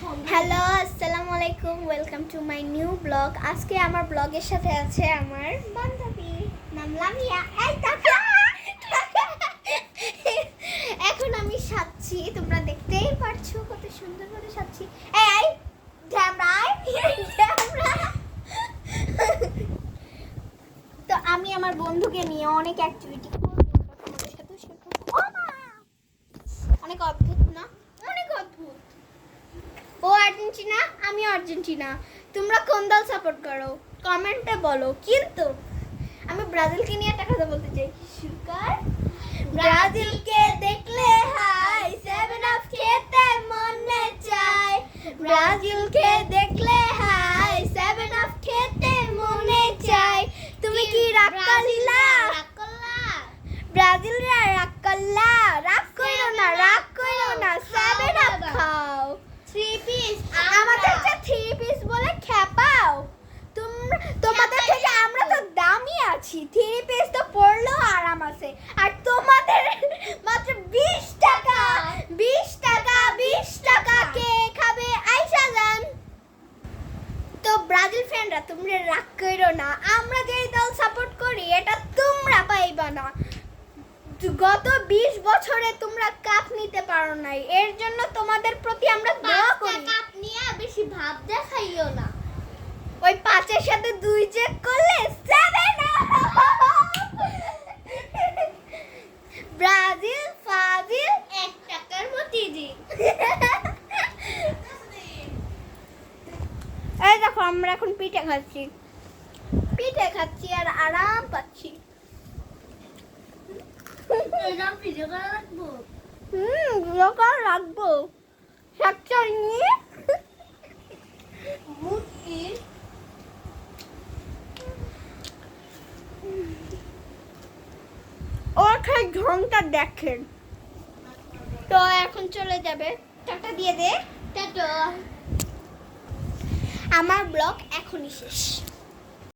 Hello, আসসালামু আলাইকুম, welcome to my new blog. আজকে আমার ব্লগের সাথে আছে আমার বান্ধবী, নাম লামিয়া। এখন আমি সাজছি, তোমরা দেখতেই পারছো কত সুন্দর করে সাজছি। এই তো আমি আমার বন্ধুকে নিয়ে অনেক অ্যাক্টিভিটি করব, তোমাদের সাথে শেয়ার করব। অনেক অদ্ভুত না? অনেক অদ্ভুত। ও আর্জেন্টিনা, আমি আর্জেন্টিনা। তোমরা কোন দল সাপোর্ট করো কমেন্টে বলো। কিন্তু আমি ব্রাজিলকে নিয়ে একটা কথা বলতে চাই। সুকার ব্রাজিলকে দেখলে হাই, 7 আপ খেতে মনে চায়। ব্রাজিলকে দেখলে হাই, 7 আপ খেতে মনে চায়। তুমি কি রাগ করলা? ব্রাজিলরা রাগ করলা? রাগ কইরো না, রাগ কইরো না, 7 আপ খাও। 3 পিস আমাদেরকে 3 পিস বলে খেপাও। তোমাদের থেকে আমরা তো দামি আছি। 3 পিস তো পড়লেও আরাম আছে। আর তোমাদের মাত্র 20 টাকা, 20 টাকা, 20 টাকা কে খাবে? আইসা যান। তো ব্রাজিল ফ্যানরা, তোমরা রাগ কইরো না। আমরা যেই দল সাপোর্ট করি এটা তোমরা পাইবা না। গত 20 বছরে তোমরা কাপ নিতে পারো নাই, এর জন্য তোমাদের প্রতি আমরা দোয়া করি। কাপ নিয়ে বেশি ভাব দেখাইও না। ওই 5 এর সাথে 2 চেক করলে 7 ব্রাজিল ফাজিল 1 টাকার মতি জি। এই দেখো, আমরা এখন পিঠে খাচ্ছি আর আরাম পাচ্ছি। রাখবো ওর খাই ঢংটা দেখেন। তো এখন চলে যাবে, টাটা দিয়ে দে। টাটা। আমার ব্লগ এখনই শেষ।